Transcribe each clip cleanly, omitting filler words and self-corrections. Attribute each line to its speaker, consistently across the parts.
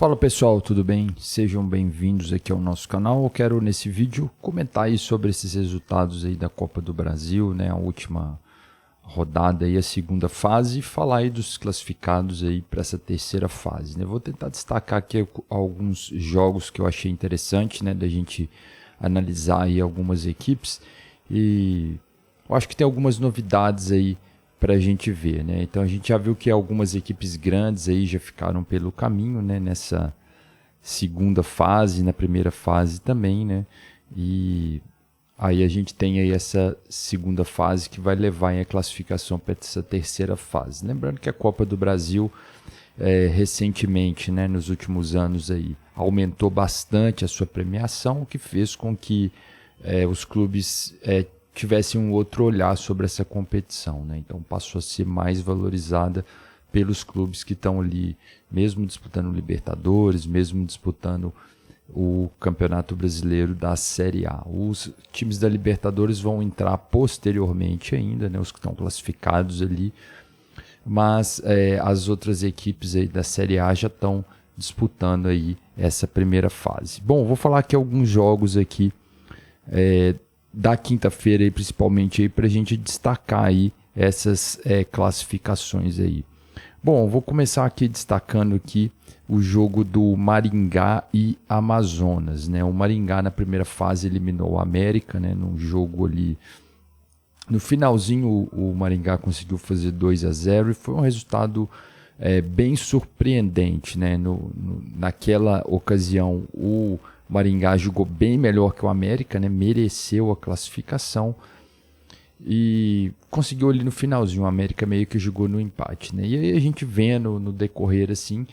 Speaker 1: Fala pessoal, tudo bem? Sejam bem-vindos aqui ao nosso canal. Eu quero nesse vídeo comentar aí sobre esses resultados aí da Copa do Brasil, né? A última rodada aí, a segunda fase, e falar aí dos classificados aí para essa terceira fase, né? Vou tentar destacar aqui alguns jogos que eu achei interessante, né? Da gente analisar aí algumas equipes e eu acho que tem algumas novidades aí para a gente ver, né? Então a gente já viu que algumas equipes grandes aí já ficaram pelo caminho, né? Nessa segunda fase, na primeira fase também, né? E aí a gente tem aí essa segunda fase que vai levar a classificação para essa terceira fase. Lembrando que a Copa do Brasil recentemente, né? Nos últimos anos aí aumentou bastante a sua premiação, o que fez com que os clubes tivessem um outro olhar sobre essa competição, né? Então passou a ser mais valorizada pelos clubes que estão ali, mesmo disputando o Libertadores, mesmo disputando o Campeonato Brasileiro da Série A. Os times da Libertadores vão entrar posteriormente ainda, né? Os que estão classificados ali, mas as outras equipes aí da Série A já estão disputando aí essa primeira fase. Bom, vou falar aqui alguns jogos aqui da quinta-feira aí, principalmente aí para a gente destacar aí essas classificações aí. Bom, vou começar aqui destacando aqui o jogo do Maringá e Amazonas, né? O Maringá na primeira fase eliminou o América, né? Num jogo ali no finalzinho o Maringá conseguiu fazer 2-0 e foi um resultado bem surpreendente, né? Naquela ocasião o Maringá jogou bem melhor que o América, né? Mereceu a classificação e conseguiu ali no finalzinho. O América meio que jogou no empate, né? E aí a gente vendo no decorrer assim,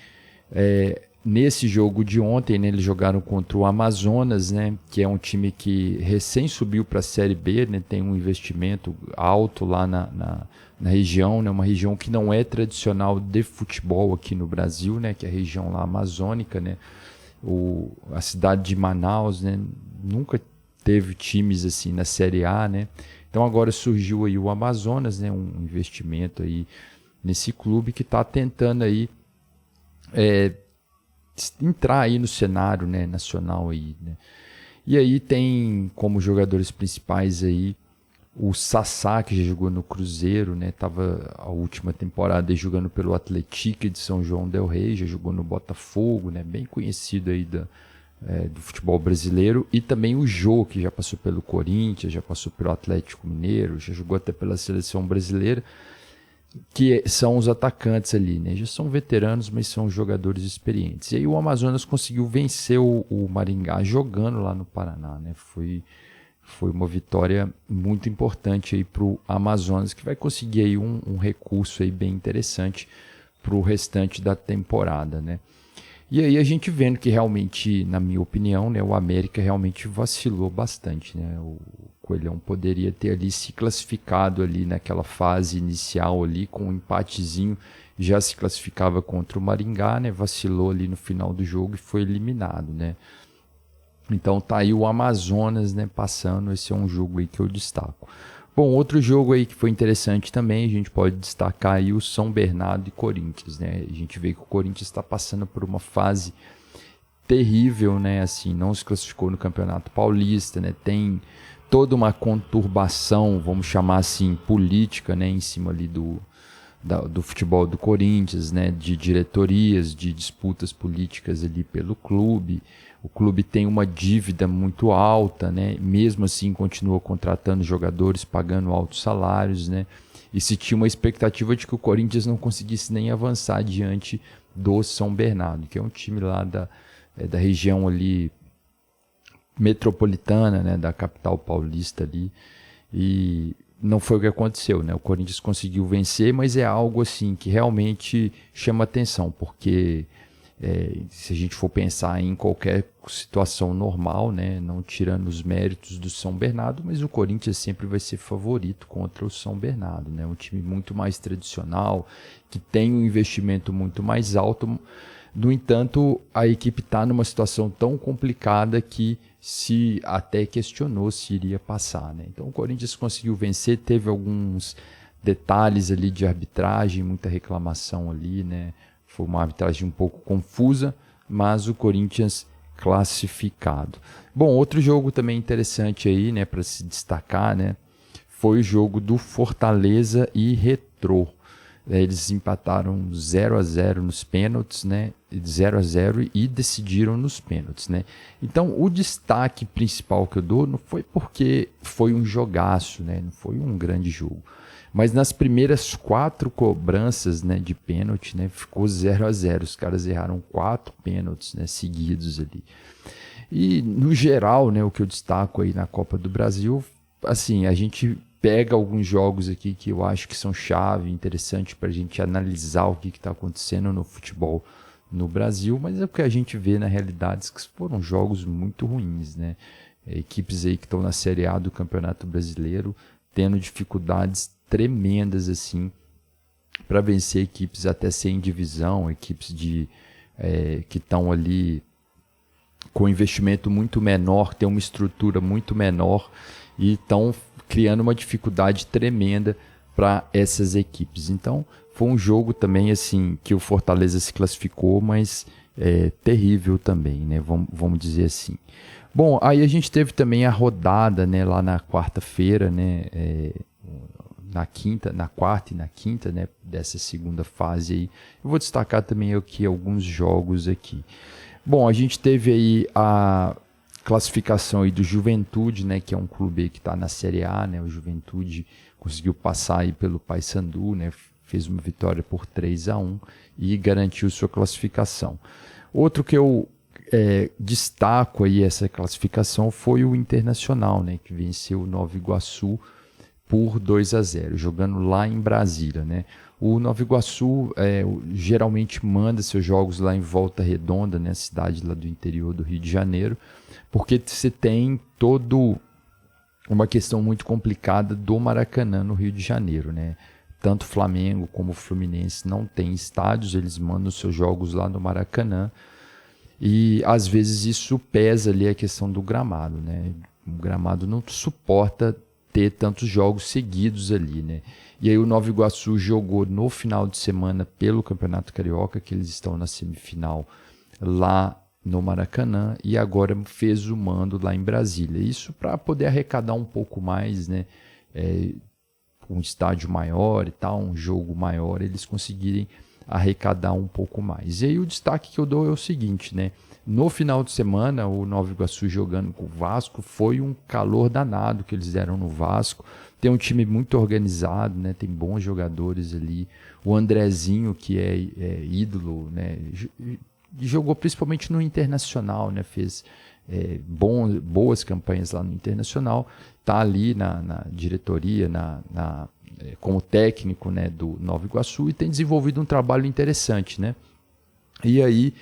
Speaker 1: nesse jogo de ontem, né, eles jogaram contra o Amazonas, né, que é um time que recém subiu para a Série B, né, tem um investimento alto lá na região, né, uma região que não é tradicional de futebol aqui no Brasil, né, que é a região lá amazônica, né. A cidade de Manaus, né, nunca teve times assim na Série A, né? Então agora surgiu aí o Amazonas, né, um investimento aí nesse clube que está tentando aí entrar aí no cenário, né, nacional aí, né? E aí tem como jogadores principais aí o Sassá, que já jogou no Cruzeiro, né? Tava a última temporada jogando pelo Atlético de São João del Rei, já jogou no Botafogo, né? Bem conhecido aí do futebol brasileiro. E também o Jô, que já passou pelo Corinthians, já passou pelo Atlético Mineiro, já jogou até pela seleção brasileira, que são os atacantes ali, né? Já são veteranos, mas são jogadores experientes. E aí o Amazonas conseguiu vencer o Maringá jogando lá no Paraná, né? Foi uma vitória muito importante aí para o Amazonas, que vai conseguir aí um recurso aí bem interessante para o restante da temporada, né? E aí a gente vendo que realmente, na minha opinião, né, o América realmente vacilou bastante, né? O Coelhão poderia ter ali se classificado ali naquela fase inicial ali com um empatezinho, já se classificava contra o Maringá, né? Vacilou ali no final do jogo e foi eliminado, né? Então tá aí o Amazonas, né, passando. Esse é um jogo aí que eu destaco. Bom, outro jogo aí que foi interessante também, a gente pode destacar aí o São Bernardo e Corinthians, né? A gente vê que o Corinthians está passando por uma fase terrível, né? Assim, não se classificou no Campeonato Paulista, né? Tem toda uma conturbação, vamos chamar assim, política, né, em cima ali do futebol do Corinthians, né, de diretorias, de disputas políticas ali pelo clube. O clube tem uma dívida muito alta, né, mesmo assim continua contratando jogadores, pagando altos salários, né, e se tinha uma expectativa de que o Corinthians não conseguisse nem avançar diante do São Bernardo, que é um time lá da região ali metropolitana, né, da capital paulista ali, e não foi o que aconteceu, né? O Corinthians conseguiu vencer, mas é algo assim que realmente chama atenção, porque se a gente for pensar em qualquer situação normal, né, não tirando os méritos do São Bernardo, mas o Corinthians sempre vai ser favorito contra o São Bernardo, né? Um time muito mais tradicional, que tem um investimento muito mais alto. No entanto, a equipe está numa situação tão complicada que se até questionou se iria passar, né? Então o Corinthians conseguiu vencer, teve alguns detalhes ali de arbitragem, muita reclamação ali, né? Foi uma arbitragem um pouco confusa, mas o Corinthians classificado. Bom, outro jogo também interessante aí, né, para se destacar, né, foi o jogo do Fortaleza e Retrô. Eles empataram 0-0 nos pênaltis, né? 0-0 e decidiram nos pênaltis, né? Então, o destaque principal que eu dou não foi porque foi um jogaço, né? Não foi um grande jogo. Mas nas primeiras 4 cobranças, né, de pênalti, né, ficou 0-0. Os caras erraram 4 pênaltis, né, seguidos ali. E, no geral, né, o que eu destaco aí na Copa do Brasil, assim, a gente pega alguns jogos aqui que eu acho que são chave, interessante para a gente analisar o que está acontecendo no futebol no Brasil, mas é o que a gente vê na realidade que foram jogos muito ruins, né? Equipes aí que estão na Série A do Campeonato Brasileiro tendo dificuldades tremendas assim para vencer equipes até sem divisão, equipes que estão ali com investimento muito menor, tem uma estrutura muito menor e estão criando uma dificuldade tremenda para essas equipes. Então, foi um jogo também assim que o Fortaleza se classificou, mas terrível também, né? Vamos dizer assim. Bom, aí a gente teve também a rodada, né, lá na quarta-feira, né, na quarta e na quinta, né, dessa segunda fase aí. Eu vou destacar também aqui alguns jogos aqui. Bom, a gente teve aí a classificação aí do Juventude, né, que é um clube que está na Série A, né, o Juventude conseguiu passar aí pelo Paysandu, né, fez uma vitória por 3-1 e garantiu sua classificação. Outro que eu destaco aí essa classificação foi o Internacional, né, que venceu o Nova Iguaçu por 2-0, jogando lá em Brasília, né. O Nova Iguaçu geralmente manda seus jogos lá em Volta Redonda, né, cidade lá do interior do Rio de Janeiro, porque você tem todo uma questão muito complicada do Maracanã no Rio de Janeiro, né? Tanto Flamengo como Fluminense não têm estádios, eles mandam seus jogos lá no Maracanã e às vezes isso pesa ali a questão do gramado, né? O gramado não suporta ter tantos jogos seguidos ali, né? E aí o Nova Iguaçu jogou no final de semana pelo Campeonato Carioca, que eles estão na semifinal lá no Maracanã, e agora fez o mando lá em Brasília. Isso para poder arrecadar um pouco mais, né? Um estádio maior e tal, um jogo maior, eles conseguirem arrecadar um pouco mais. E aí o destaque que eu dou é o seguinte, né? No final de semana, o Nova Iguaçu jogando com o Vasco, foi um calor danado que eles deram no Vasco. Tem um time muito organizado, né? Tem bons jogadores ali. O Andrezinho, que é ídolo, né? Jogou principalmente no Internacional, né? Fez boas campanhas lá no Internacional. Está ali na diretoria, como técnico, né, do Nova Iguaçu e tem desenvolvido um trabalho interessante, né? E aí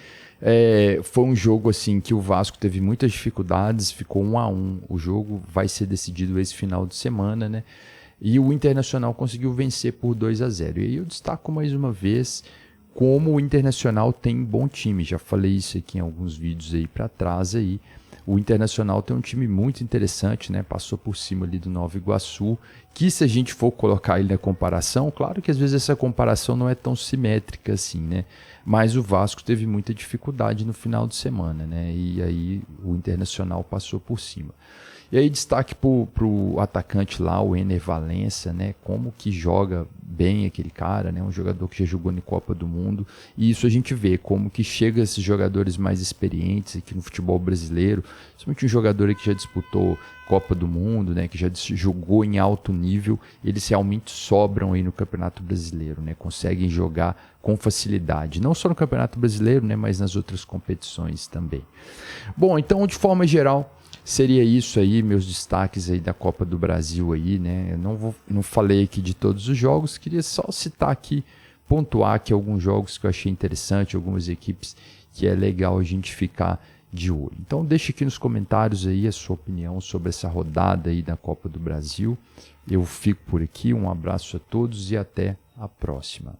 Speaker 1: foi um jogo assim que o Vasco teve muitas dificuldades, ficou 1-1. O jogo vai ser decidido esse final de semana, né? E o Internacional conseguiu vencer por 2-0. E aí eu destaco mais uma vez como o Internacional tem bom time. Já falei isso aqui em alguns vídeos aí para trás aí. O Internacional tem um time muito interessante, né? Passou por cima ali do Nova Iguaçu, que se a gente for colocar ele na comparação, claro que às vezes essa comparação não é tão simétrica assim, né? Mas o Vasco teve muita dificuldade no final de semana, né? E aí o Internacional passou por cima. E aí destaque para o atacante lá, o Ener Valencia, né? Como que joga bem aquele cara, né? Um jogador que já jogou na Copa do Mundo. E isso a gente vê como que chega esses jogadores mais experientes aqui no futebol brasileiro. Principalmente um jogador que já disputou Copa do Mundo, né? Que já jogou em alto nível. Eles realmente sobram aí no Campeonato Brasileiro, né? Conseguem jogar com facilidade. Não só no Campeonato Brasileiro, né? Mas nas outras competições também. Bom, então de forma geral, seria isso aí, meus destaques aí da Copa do Brasil aí, né? Eu não falei aqui de todos os jogos, queria só citar aqui, pontuar aqui alguns jogos que eu achei interessante, algumas equipes que é legal a gente ficar de olho. Então deixe aqui nos comentários aí a sua opinião sobre essa rodada aí da Copa do Brasil. Eu fico por aqui, um abraço a todos e até a próxima.